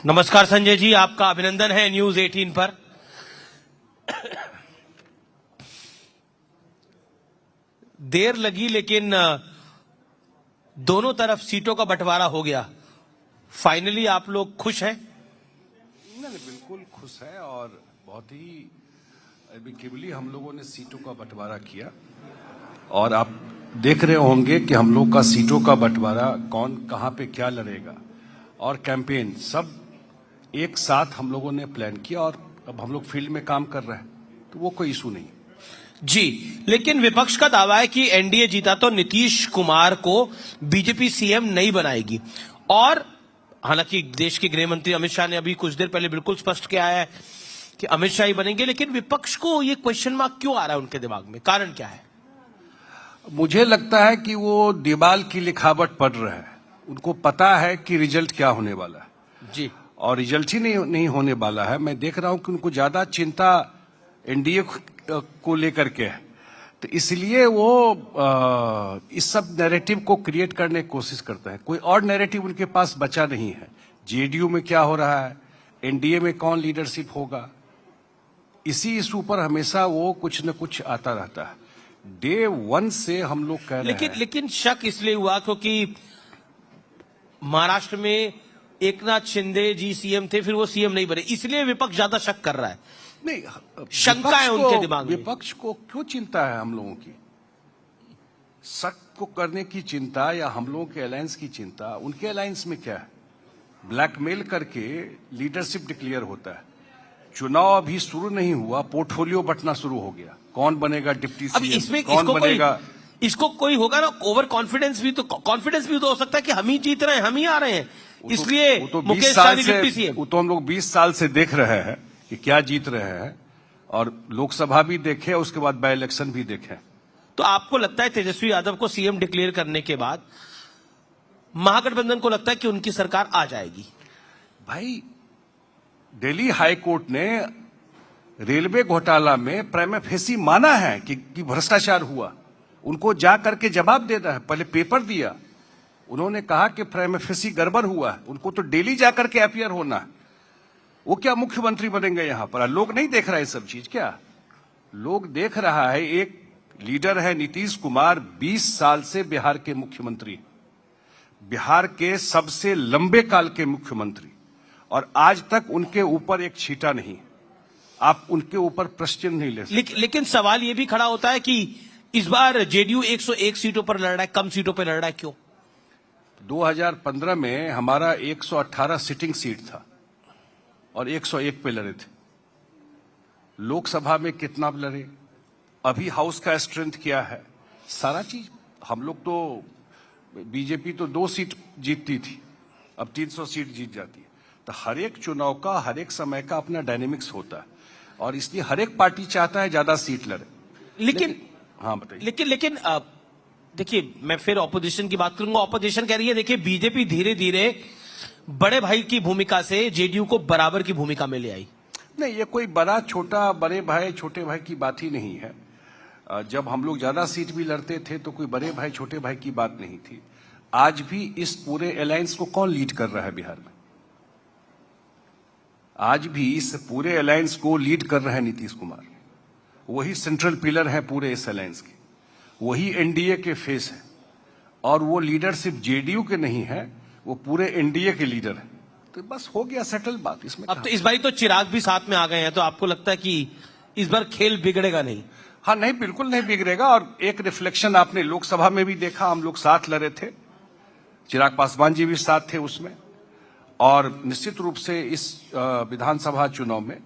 नमस्कार संजय जी, आपका अभिनंदन है न्यूज 18 पर। देर लगी लेकिन दोनों तरफ सीटों का बंटवारा हो गया। फाइनली आप लोग खुश हैं? नहीं, बिल्कुल खुश है और बहुत ही एमिकेबली हम लोगों ने सीटों का बंटवारा किया और आप देख रहे होंगे कि हम लोग का सीटों का बंटवारा कौन कहां पे क्या लड़ेगा और कैंपेन सब एक साथ हम लोगों ने प्लान किया और अब हम लोग फील्ड में काम कर रहे हैं, तो वो कोई इशू नहीं जी। लेकिन विपक्ष का दावा है कि एनडीए जीता तो नीतीश कुमार को बीजेपी सीएम नहीं बनाएगी, और हालांकि देश के गृह मंत्री अमित शाह ने अभी कुछ देर पहले बिल्कुल स्पष्ट किया है कि अमित शाह ही बनेंगे। लेकिन विपक्ष को ये क्वेश्चन मार्क क्यों आ रहा है उनके दिमाग में? कारण क्या है? मुझे लगता है कि वो दीवाल की लिखावट पढ़ रहे हैं। उनको पता है कि रिजल्ट क्या होने वाला है जी, और रिजल्ट ही नहीं होने वाला है। मैं देख रहा हूं कि उनको ज्यादा चिंता एनडीए को लेकर के है, तो इसलिए वो इस सब नैरेटिव को क्रिएट करने की कोशिश करते हैं। कोई और नैरेटिव उनके पास बचा नहीं है। जेडीयू में क्या हो रहा है, एनडीए में कौन लीडरशिप होगा, इसी इशू पर हमेशा वो कुछ न कुछ आता रहता है। डे वन से हम लोग कह रहे हैं। लेकिन शक इसलिए हुआ क्योंकि महाराष्ट्र में एकनाथ शिंदे जी सीएम थे, फिर वो सीएम नहीं बने, इसलिए विपक्ष ज्यादा शक कर रहा है। नहीं, शंका है उनके दिमाग में। विपक्ष को क्यों चिंता है हम लोगों की? शक को करने की चिंता या हम लोगों के अलायंस की चिंता? उनके अलायंस में क्या है? ब्लैकमेल करके लीडरशिप डिक्लेयर होता है। चुनाव अभी शुरू नहीं हुआ, पोर्टफोलियो बंटना शुरू हो गया। कौन बनेगा डिप्टी सीएम, कौन बनेगा? इसको कोई होगा ना, ओवर कॉन्फिडेंस भी तो हो सकता है कि हम ही जीत रहे हैं, हम ही आ रहे हैं, इसलिए मुकेश सहनी डिप्टी सीएम। वो तो हम लोग 20 साल से देख रहे हैं कि क्या जीत रहे हैं, और लोकसभा भी देखे, उसके बाद बाय इलेक्शन भी देखे। तो आपको लगता है तेजस्वी यादव को सीएम डिक्लेयर करने के बाद महागठबंधन को लगता है कि उनकी सरकार आ जाएगी? भाई, दिल्ली हाई कोर्ट ने रेलवे घोटाला में प्राइमा फेसी माना है कि भ्रष्टाचार हुआ। उनको जा करके जवाब देना है। पहले पेपर दिया, उन्होंने कहा कि प्राइमा फेसी गड़बड़ हुआ है। उनको तो दिल्ली जाकर के अपीयर होना है। वो क्या मुख्यमंत्री बनेंगे यहां पर? लोग नहीं देख रहा है सब चीज क्या? लोग देख रहा है। एक लीडर है नीतीश कुमार, 20 साल से बिहार के मुख्यमंत्री, बिहार के सबसे लंबे काल के मुख्यमंत्री, और आज तक उनके ऊपर एक छींटा नहीं। आप उनके ऊपर प्रश्न नहीं ले सकते। लेकिन सवाल यह भी खड़ा होता है कि इस बार जेडीयू 101 सीटों पर लड़ रहा है, कम सीटों पर लड़ रहा है, क्यों? 2015 में हमारा 118 सिटिंग सीट था और 101 पे लड़े थे। लोकसभा में कितना लड़े, अभी हाउस का स्ट्रेंथ क्या है, सारा चीज। हम लोग तो, बीजेपी तो 2 सीट जीतती थी, अब 300 सीट जीत जाती है। तो हर एक चुनाव का, हर एक समय का अपना डायनेमिक्स होता है, और इसलिए हर एक पार्टी चाहता है ज्यादा सीट लड़े। लेकिन हाँ बताइए। लेकिन देखिए, मैं फिर ऑपोजिशन की बात करूंगा। ऑपोजिशन कह रही है देखिए, बीजेपी धीरे धीरे बड़े भाई की भूमिका से जेडीयू को बराबर की भूमिका में ले आई। नहीं, ये कोई बड़ा छोटा, बड़े भाई छोटे भाई की बात ही नहीं है। जब हम लोग ज्यादा सीट भी लड़ते थे तो कोई बड़े भाई छोटे भाई की बात नहीं थी। आज भी इस पूरे अलायंस को कौन लीड कर रहा है बिहार में? आज भी इस पूरे अलायंस को लीड कर रहे हैं नीतीश कुमार। वही सेंट्रल पिलर है पूरे इस अलायंस के, वही एनडीए के फेस है, और वो लीडर सिर्फ जेडीयू के नहीं है, वो पूरे एनडीए के लीडर है। तो बस हो गया सेटल बात इसमें। अब तो इस बार तो चिराग भी साथ में आ गए हैं, तो आपको लगता है कि इस बार खेल बिगड़ेगा नहीं? हाँ, नहीं, बिल्कुल नहीं बिगड़ेगा। और एक रिफ्लेक्शन आपने लोकसभा में भी देखा, हम लोग साथ लड़े थे, चिराग पासवान जी भी साथ थे उसमें, और निश्चित रूप से इस विधानसभा चुनाव में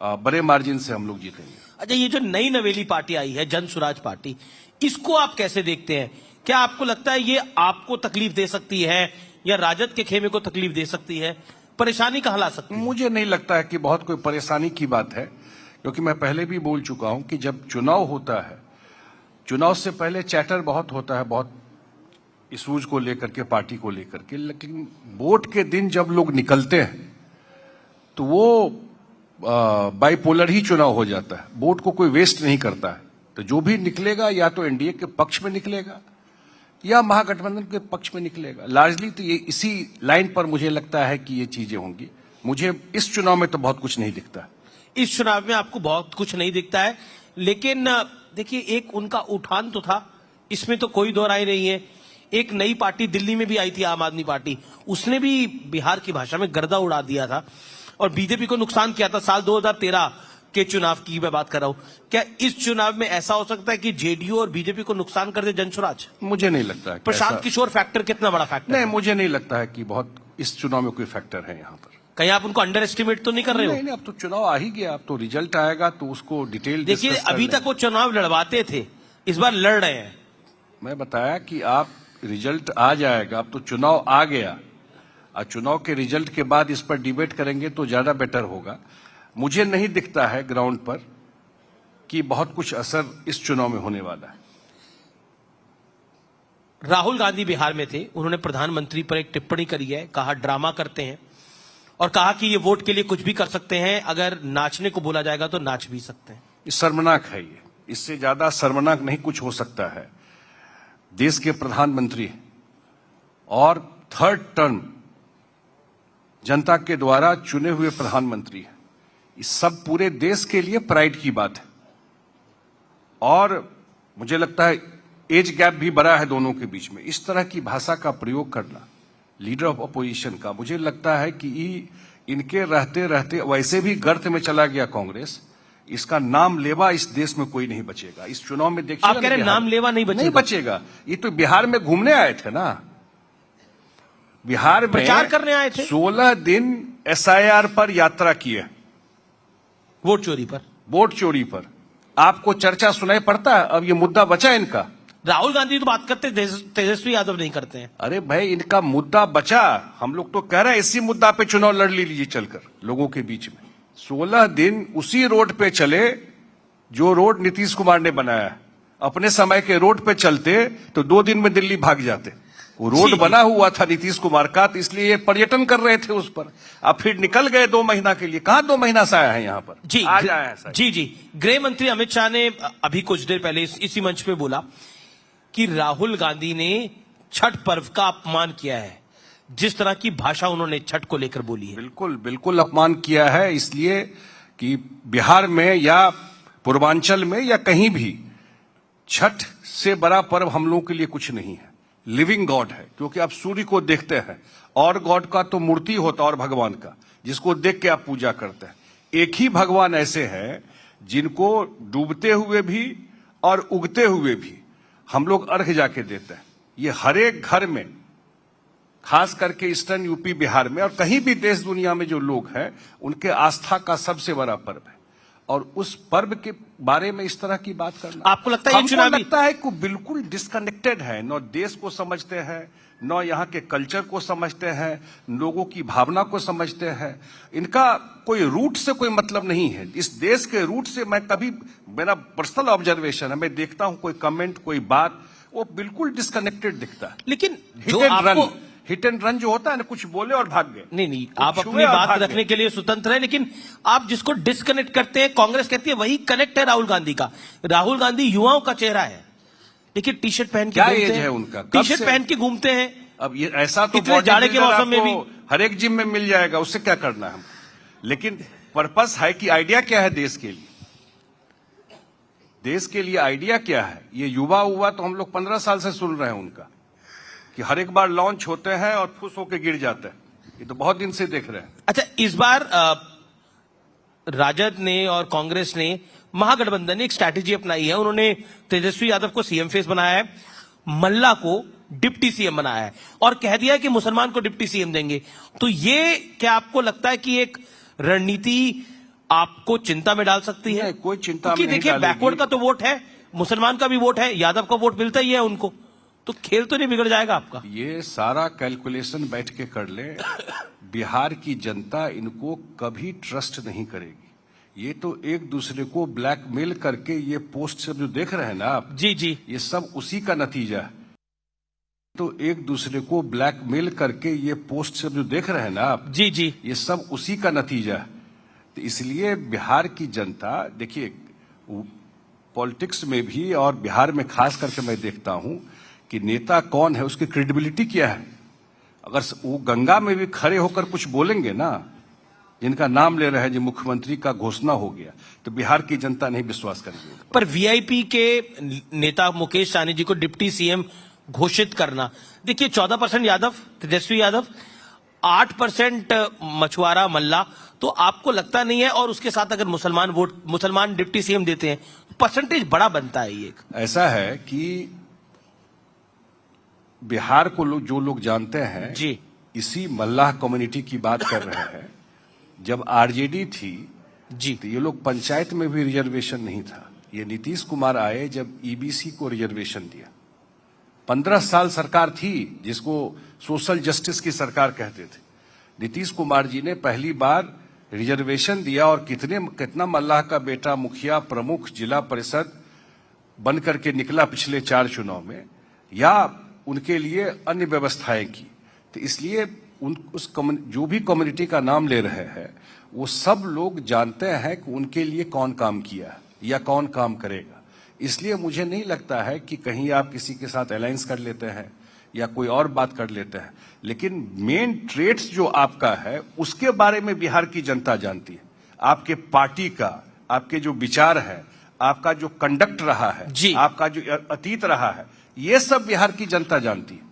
बड़े मार्जिन से हम लोग जीतेंगे। अच्छा, ये जो नई नवेली पार्टी आई है, जन स्वराज पार्टी, इसको आप कैसे देखते हैं? क्या आपको लगता है ये आपको तकलीफ दे सकती है या राजद के खेमे को तकलीफ दे सकती है? परेशानी कहां ला सकती है? मुझे नहीं लगता है कि बहुत कोई परेशानी की बात है, क्योंकि मैं पहले भी बोल चुका हूं कि जब चुनाव होता है, चुनाव से पहले चैटर बहुत होता है, बहुत इशूज को लेकर के, पार्टी को लेकर के, लेकिन वोट के दिन जब लोग निकलते हैं तो वो बाइपोलर ही चुनाव हो जाता है। वोट को कोई वेस्ट नहीं करता है। तो जो भी निकलेगा या तो एनडीए के पक्ष में निकलेगा या महागठबंधन के पक्ष में निकलेगा। लार्जली तो ये इसी लाइन पर मुझे लगता है कि ये चीजें होंगी। मुझे इस चुनाव में तो बहुत कुछ नहीं दिखता। इस चुनाव में आपको बहुत कुछ नहीं दिखता है, लेकिन देखिए एक उनका उठान तो था, इसमें तो कोई दो राय नहीं है। एक नई पार्टी दिल्ली में भी आई थी, आम आदमी पार्टी, उसने भी बिहार की भाषा में गर्दा उड़ा दिया था और बीजेपी को नुकसान किया था। साल 2013 के चुनाव की मैं बात कर रहा हूं। क्या इस चुनाव में ऐसा हो सकता है कि जेडीयू और बीजेपी को नुकसान कर दे जनसुराज? मुझे नहीं लगता है। प्रशांत किशोर फैक्टर कितना बड़ा फैक्टर नहीं, है? मुझे नहीं लगता है कि बहुत इस चुनाव में कोई फैक्टर है यहाँ पर। कहीं आप उनको अंडर एस्टिमेट तो नहीं कर रहे हो? नहीं, अब तो चुनाव आ ही गया, अब तो रिजल्ट आएगा तो उसको डिटेल देखिए डिस्कस कर अभी तक लेंगे। वो चुनाव लड़वाते थे, इस बार लड़ रहे हैं। मैं बताया कि आप रिजल्ट आ जाएगा, अब तो चुनाव आ गया और चुनाव के रिजल्ट के बाद इस पर डिबेट करेंगे तो ज्यादा बेटर होगा। मुझे नहीं दिखता है ग्राउंड पर कि बहुत कुछ असर इस चुनाव में होने वाला है। राहुल गांधी बिहार में थे, उन्होंने प्रधानमंत्री पर एक टिप्पणी करी है, कहा ड्रामा करते हैं और कहा कि ये वोट के लिए कुछ भी कर सकते हैं, अगर नाचने को बोला जाएगा तो नाच भी सकते हैं। ये शर्मनाक है, ये इससे ज्यादा शर्मनाक नहीं कुछ हो सकता है। देश के प्रधानमंत्री और थर्ड टर्म जनता के द्वारा चुने हुए प्रधानमंत्री है, इस सब पूरे देश के लिए प्राइड की बात है। और मुझे लगता है एज गैप भी बड़ा है दोनों के बीच में। इस तरह की भाषा का प्रयोग करना लीडर ऑफ अपोजिशन का, मुझे लगता है कि इनके रहते रहते वैसे भी गर्त में चला गया कांग्रेस, इसका नाम लेवा इस देश में कोई नहीं बचेगा। इस चुनाव में देखिए, आप कह रहे हैं नाम लेवा नहीं बचेगा? नहीं बचेगा। ये तो बिहार में घूमने आए थे ना, बिहार में प्रचार करने आए थे। 16 दिन एसआईआर पर यात्रा किए, वोट चोरी पर। वोट चोरी पर आपको चर्चा सुनाई पड़ता है? अब ये मुद्दा बचा इनका। राहुल गांधी तो बात करते, तेजस्वी यादव नहीं करते हैं। अरे भाई, इनका मुद्दा बचा। हम लोग तो कह रहे हैं इसी मुद्दा पे चुनाव लड़ लीजिए चलकर लोगों के बीच में। 16 दिन उसी रोड पे चले जो रोड नीतीश कुमार ने बनाया है। अपने समय के रोड पे चलते तो 2 दिन में दिल्ली भाग जाते। वो रोड बना हुआ था नीतीश कुमार का, तो इसलिए ये पर्यटन कर रहे थे उस पर। अब फिर निकल गए 2 महीना के लिए। कहां 2 महीना से आया है यहाँ पर? जी आज आया है सर। जी। गृह मंत्री अमित शाह ने अभी कुछ देर पहले इसी मंच पे बोला कि राहुल गांधी ने छठ पर्व का अपमान किया है। जिस तरह की भाषा उन्होंने छठ को लेकर बोली है, बिल्कुल बिल्कुल अपमान किया है। इसलिए कि बिहार में या पूर्वांचल में या कहीं भी छठ से बड़ा पर्व हम लोगों के लिए कुछ नहीं है। लिविंग गॉड है, क्योंकि आप सूर्य को देखते हैं, और गॉड का तो मूर्ति होता है, और भगवान का जिसको देख के आप पूजा करते हैं। एक ही भगवान ऐसे हैं जिनको डूबते हुए भी और उगते हुए भी हम लोग अर्घ जाके देते हैं। ये हर एक घर में, खास करके ईस्टर्न यूपी बिहार में और कहीं भी देश दुनिया में जो लोग हैं, उनके आस्था का सबसे बड़ा पर्व है। और उस पर्व के बारे में इस तरह की बात करना, आपको लगता है ये चुनावी? लगता है कि बिल्कुल डिस्कनेक्टेड है। न देश को समझते हैं, न यहाँ के कल्चर को समझते हैं, लोगों की भावना को समझते हैं। इनका कोई रूट से कोई मतलब नहीं है। इस देश के रूट से मैं कभी, मेरा पर्सनल ऑब्जर्वेशन है, मैं देखता हूं कोई कमेंट, कोई बात, वो बिल्कुल डिस्कनेक्टेड दिखता है। लेकिन हिट एंड रन जो होता है ना, कुछ बोले और भाग गए। नहीं, आप अपनी बात रखने के लिए स्वतंत्र है, लेकिन आप जिसको डिस्कनेक्ट करते हैं, कांग्रेस कहती है वही कनेक्ट है राहुल गांधी का। राहुल गांधी युवाओं का चेहरा है, लेकिन टी शर्ट पहन के क्या घूमते एज हैं, है उनका? टी शर्ट पहन के घूमते हैं। अब ये ऐसा तो इतने जाड़े के मौसम में भी हर एक जिम में मिल जाएगा, उससे क्या करना है? लेकिन पर्पस है कि आइडिया क्या है देश के लिए? देश के लिए आइडिया क्या है? ये युवा हुआ तो हम लोग 15 साल से सुन रहे हैं उनका, कि हर एक बार लॉन्च होते हैं और फुस होके गिर जाते हैं। ये तो बहुत दिन से देख रहे हैं। अच्छा, इस बार राजद ने और कांग्रेस ने, महागठबंधन ने एक स्ट्रैटेजी अपनाई है। उन्होंने तेजस्वी यादव को सीएम फेस बनाया है, मल्ला को डिप्टी सीएम बनाया है और कह दिया है कि मुसलमान को डिप्टी सीएम देंगे। तो ये क्या आपको लगता है कि एक रणनीति आपको चिंता में डाल सकती है? कोई चिंता में नहीं। देखिए, बैकवर्ड का तो वोट है, मुसलमान का भी वोट है, यादव का वोट मिलता ही है उनको, तो खेल तो नहीं बिगड़ जाएगा आपका? ये सारा कैलकुलेशन बैठ के कर ले, बिहार की जनता इनको कभी ट्रस्ट नहीं करेगी। ये तो एक दूसरे को ब्लैकमेल करके ये पोस्ट सब जो देख रहे हैं ना आप, जी, ये सब उसी का नतीजा है। तो एक दूसरे को ब्लैकमेल करके ये पोस्ट सब जो देख रहे हैं ना आप, जी, ये सब उसी का नतीजा है। तो इसलिए बिहार की जनता, देखिए पॉलिटिक्स में भी और बिहार में खास करके मैं देखता हूं कि नेता कौन है, उसकी क्रेडिबिलिटी क्या है। अगर वो गंगा में भी खड़े होकर कुछ बोलेंगे ना, जिनका नाम ले रहे हैं, जो मुख्यमंत्री का घोषणा हो गया, तो बिहार की जनता नहीं विश्वास करेगी। पर वीआईपी के नेता मुकेश सहनी जी को डिप्टी सीएम घोषित करना, देखिए 14% यादव, तेजस्वी यादव, 8% मछुआरा मल्ला, तो आपको लगता नहीं है? और उसके साथ अगर मुसलमान डिप्टी सीएम देते हैं, परसेंटेज बड़ा बनता है ये। ऐसा है कि बिहार को जो लोग जानते हैं जी, इसी मल्लाह कम्युनिटी की बात कर रहे हैं। जब आरजेडी थी जी, तो ये लोग पंचायत में भी रिजर्वेशन नहीं था। ये नीतीश कुमार आए जब ईबीसी को रिजर्वेशन दिया। 15 साल सरकार थी जिसको सोशल जस्टिस की सरकार कहते थे। नीतीश कुमार जी ने पहली बार रिजर्वेशन दिया और कितना मल्लाह का बेटा मुखिया, प्रमुख, जिला परिषद बन करके निकला पिछले 4 चुनाव में, या उनके लिए अन्य व्यवस्थाएं की। तो इसलिए जो भी कम्युनिटी का नाम ले रहे हैं, वो सब लोग जानते हैं कि उनके लिए कौन काम किया या कौन काम करेगा। इसलिए मुझे नहीं लगता है कि कहीं आप किसी के साथ अलायंस कर लेते हैं या कोई और बात कर लेते हैं, लेकिन मेन ट्रेड्स जो आपका है उसके बारे में बिहार की जनता जानती है। आपके पार्टी का, आपके जो विचार है, आपका जो कंडक्ट रहा है, आपका जो अतीत रहा है, ये सब बिहार की जनता जानती है।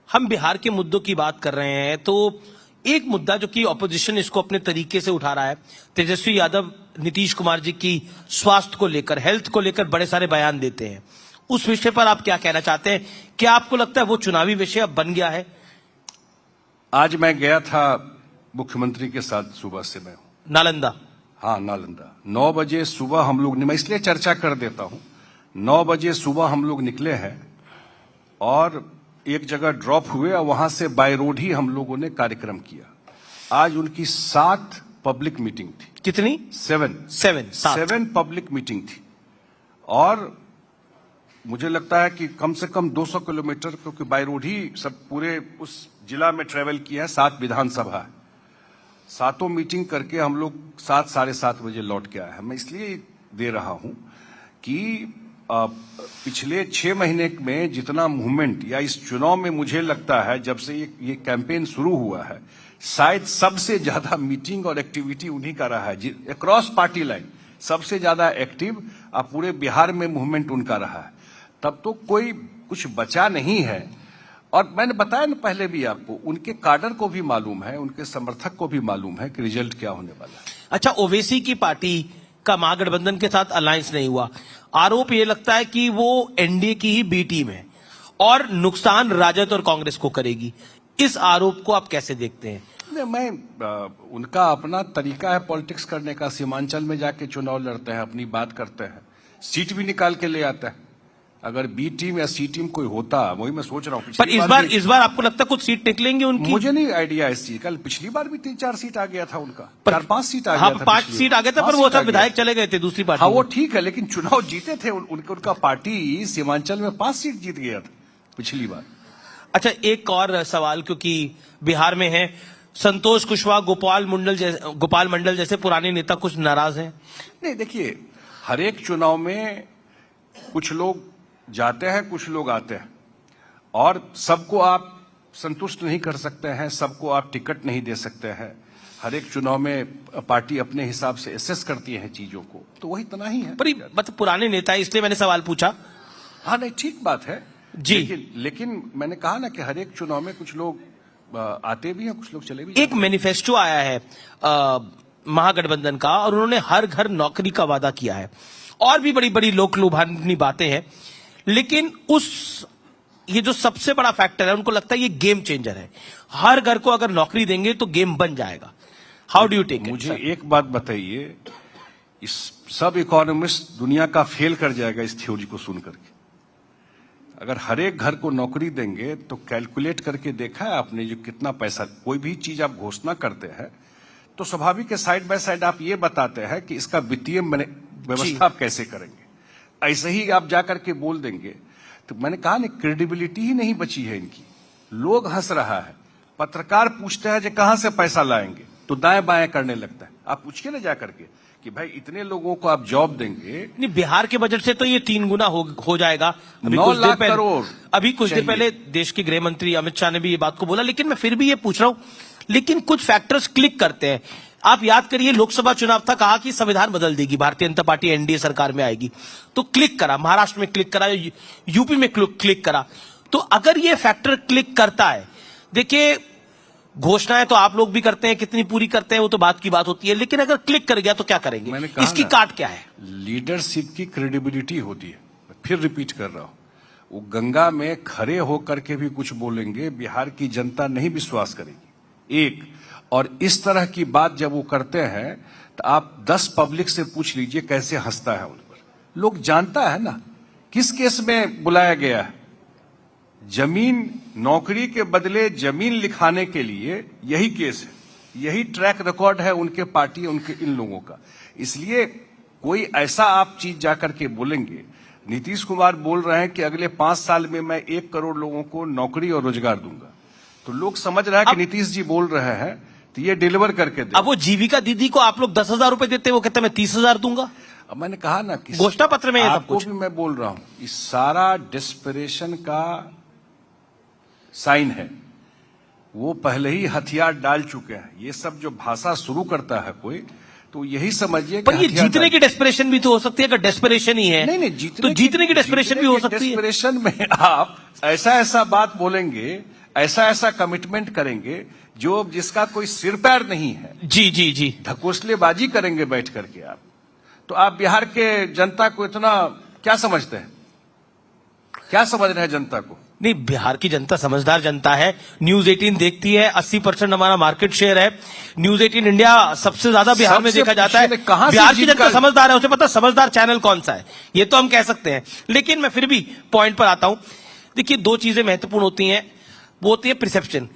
हम बिहार के मुद्दों की बात कर रहे हैं, तो एक मुद्दा जो कि ऑपोजिशन इसको अपने तरीके से उठा रहा है, तेजस्वी यादव नीतीश कुमार जी की स्वास्थ्य को लेकर, हेल्थ को लेकर बड़े सारे बयान देते हैं। उस विषय पर आप क्या कहना चाहते हैं? क्या आपको लगता है वो चुनावी विषय अब बन गया है? आज मैं गया था मुख्यमंत्री के साथ, सुबह से मैं नालंदा। हाँ, नालंदा 9 बजे सुबह हम लोग, मैं इसलिए चर्चा कर देता हूं, 9 बजे सुबह हम लोग निकले हैं और एक जगह ड्रॉप हुए और वहां से बाय रोड ही हम लोगों ने कार्यक्रम किया। आज उनकी 7 पब्लिक मीटिंग थी। कितनी? 7 पब्लिक मीटिंग थी। और मुझे लगता है कि कम से कम 200 किलोमीटर, क्योंकि बाय रोड ही सब पूरे उस जिला में ट्रेवल किया है। 7 विधानसभा है, 7 मीटिंग करके हम लोग 7 साढ़े 7 बजे लौट के आए हैं। मैं इसलिए दे रहा हूं कि पिछले 6 महीने में जितना मूवमेंट, या इस चुनाव में मुझे लगता है जब से ये कैंपेन शुरू हुआ है, शायद सबसे ज्यादा मीटिंग और एक्टिविटी उन्हीं का रहा है। अक्रॉस पार्टी लाइन सबसे ज्यादा एक्टिव पूरे बिहार में मूवमेंट उनका रहा है। तब तो कोई कुछ बचा नहीं है। और मैंने बताया ना पहले भी आपको, उनके काडर को भी मालूम है, उनके समर्थक को भी मालूम है कि रिजल्ट क्या होने वाला है। अच्छा, ओवैसी की पार्टी का महागठबंधन के साथ अलायंस नहीं हुआ। आरोप ये लगता है कि वो एनडीए की ही बी टीम है और नुकसान राजद और कांग्रेस को करेगी। इस आरोप को आप कैसे देखते हैं? उनका अपना तरीका है पॉलिटिक्स करने का। सीमांचल में जाके चुनाव लड़ते हैं, अपनी बात करते हैं, सीट भी निकाल के ले आते हैं। अगर बी टीम या सी टीम कोई होता, वही मैं सोच रहा हूँ। पर इस बार आपको लगता है कुछ सीट निकलेंगी उनकी? मुझे नहीं आइडिया इस चीज का। पिछली बार भी 3-4 सीट आ गया था उनका, 4-5 सीट आ गया था। 5 सीट आ गया था, पर वो सब विधायक चले गए थे दूसरी पार्टी। हाँ, वो ठीक है, लेकिन चुनाव जीते थे उनका पार्टी सीमांचल में 5 सीट जीत गया था पिछली बार। अच्छा, एक और सवाल, क्योंकि बिहार में है, संतोष कुशवाहा, गोपाल मंडल जैसे पुराने नेता कुछ नाराज हैं। नहीं, देखिए, हर एक चुनाव में कुछ लोग जाते हैं, कुछ लोग आते हैं, और सबको आप संतुष्ट नहीं कर सकते हैं, सबको आप टिकट नहीं दे सकते हैं। हर एक चुनाव में पार्टी अपने हिसाब से एसेस करती है चीजों को, तो वही तना ही है। पर मतलब पुराने नेता, इसलिए मैंने सवाल पूछा। हाँ, नहीं, ठीक बात है जी, लेकिन मैंने कहा ना कि हर एक चुनाव में कुछ लोग आते भी हैं, कुछ लोग चले भी। एक मैनिफेस्टो आया है महागठबंधन का, और उन्होंने हर घर नौकरी का वादा किया है, और भी बड़ी बड़ी लोक लुभावनी बातें हैं, लेकिन ये जो सबसे बड़ा फैक्टर है, उनको लगता है ये गेम चेंजर है। हर घर को अगर नौकरी देंगे तो गेम बन जाएगा। How do you take it? मुझे एक बात बताइए, इस सब इकोनॉमिस्ट दुनिया का फेल कर जाएगा इस थ्योरी को सुन करके। अगर हर एक घर को नौकरी देंगे तो कैलकुलेट करके देखा है आपने, जो कितना पैसा, कोई भी चीज आप घोषणा करते हैं तो स्वाभाविक है साइड बाय साइड आप ये बताते हैं कि इसका वित्तीय व्यवस्था आप कैसे करेंगे। ऐसे ही आप जाकर के बोल देंगे तो मैंने कहा ना, क्रेडिबिलिटी ही नहीं बची है इनकी। लोग हंस रहा है, पत्रकार पूछते हैं कि कहां से पैसा लाएंगे, तो दाएं बाएं करने लगता है। आप पूछिए ना जाकर के कि भाई इतने लोगों को आप जॉब देंगे। नहीं, बिहार के बजट से तो ये 3 गुना हो जाएगा। 9 लाख करोड़। अभी कुछ देर पहले देश के गृह मंत्री अमित शाह ने भी ये बात को बोला, लेकिन मैं फिर भी ये पूछ रहा हूं, लेकिन कुछ फैक्टर्स क्लिक करते हैं। आप याद करिए, लोकसभा चुनाव था, कहा कि संविधान बदल देगी, भारतीय जनता पार्टी एनडीए सरकार में आएगी, तो क्लिक करा, महाराष्ट्र में क्लिक करा, यूपी में क्लिक करा। तो अगर ये फैक्टर क्लिक करता है, देखिए घोषणाएं तो आप लोग भी करते हैं, कितनी पूरी करते हैं वो तो बात की बात होती है, लेकिन अगर क्लिक कर गया तो क्या करेंगे? इसकी काट क्या है? लीडरशिप की क्रेडिबिलिटी होती है। मैं फिर रिपीट कर रहा हूं, वो गंगा में खड़े होकर के भी कुछ बोलेंगे, बिहार की जनता नहीं विश्वास करेगी। एक, और इस तरह की बात जब वो करते हैं तो आप 10 पब्लिक से पूछ लीजिए कैसे हंसता है उन पर। लोग जानता है ना किस केस में बुलाया गया है। जमीन, नौकरी के बदले जमीन लिखाने के लिए यही केस है, यही ट्रैक रिकॉर्ड है उनके पार्टी, उनके इन लोगों का। इसलिए कोई ऐसा आप चीज जाकर के बोलेंगे। नीतीश कुमार बोल रहे हैं कि अगले 5 साल में मैं 1 करोड़ लोगों को नौकरी और रोजगार दूंगा, तो लोग समझ रहे हैं कि नीतीश जी बोल रहे हैं तो ये डिलीवर करके दे। अब वो जीविका दीदी को आप लोग 10,000 रुपए देते, वो कहते मैं 30,000 दूंगा। अब मैंने कहा ना कि घोषणा पत्र में सब कुछ भी मैं बोल रहा हूं, इस सारा डिस्परेशन का साइन है। वो पहले ही हथियार डाल चुके हैं। ये सब जो भाषा शुरू करता है कोई, तो यही समझिए पर ये जीतने की डेस्परेशन भी तो हो सकती है। अगर डेस्परेशन ही है नहीं, जीतने की डेस्परेशन भी हो सकती है। डेस्परेशन में आप ऐसा बात बोलेंगे, ऐसा कमिटमेंट करेंगे जो जिसका कोई सिर पैर नहीं है। जी ढकोसलेबाजी करेंगे बैठ करके आप। तो आप बिहार के जनता को इतना क्या समझते हैं? क्या समझ रहे हैं जनता को? नहीं, बिहार की जनता समझदार जनता है। न्यूज 18 देखती है, 80% हमारा मार्केट शेयर है। न्यूज 18 इंडिया सबसे ज्यादा बिहार में देखा जाता है। बिहार की जनता समझदार है, उसे पता समझदार चैनल कौन सा है, ये तो हम कह सकते हैं। लेकिन मैं फिर भी पॉइंट पर आता हूं। देखिए, 2 चीजें महत्वपूर्ण होती हैं, वो होती है प्रिसेप्शन।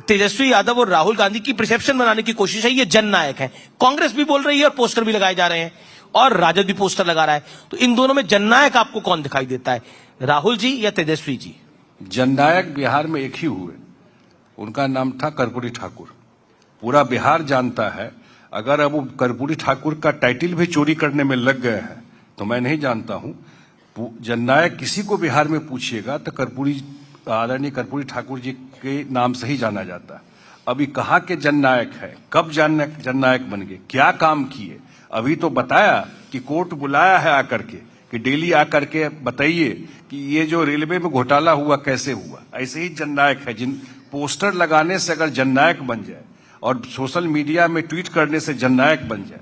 तेजस्वी यादव और राहुल गांधी की प्रिसेप्शन बनाने की कोशिश है, ये जननायक है। कांग्रेस भी बोल रही है और पोस्टर भी लगाए जा रहे हैं, और राजद भी पोस्टर लगा रहा है। तो इन दोनों में जननायक आपको कौन दिखाई देता है, राहुल जी या तेजस्वी जी? जननायक बिहार में एक ही हुए, उनका नाम था कर्पूरी ठाकुर। पूरा बिहार जानता है। अगर अब वो कर्पूरी ठाकुर का टाइटल भी चोरी करने में लग गए हैं तो मैं नहीं जानता हूं। जननायक किसी को बिहार में पूछिएगा तो आदरणीय कर्पूरी ठाकुर जी के नाम से ही जाना जाता है। अभी कहाँ के जननायक है, कब जननायक बन गए, क्या काम किए? अभी तो बताया कि कोर्ट बुलाया है आकर के कि डेली आकर के बताइए कि ये जो रेलवे में घोटाला हुआ कैसे हुआ। ऐसे ही जननायक है, जिन पोस्टर लगाने से अगर जननायक बन जाए और सोशल मीडिया में ट्वीट करने से जननायक बन जाए,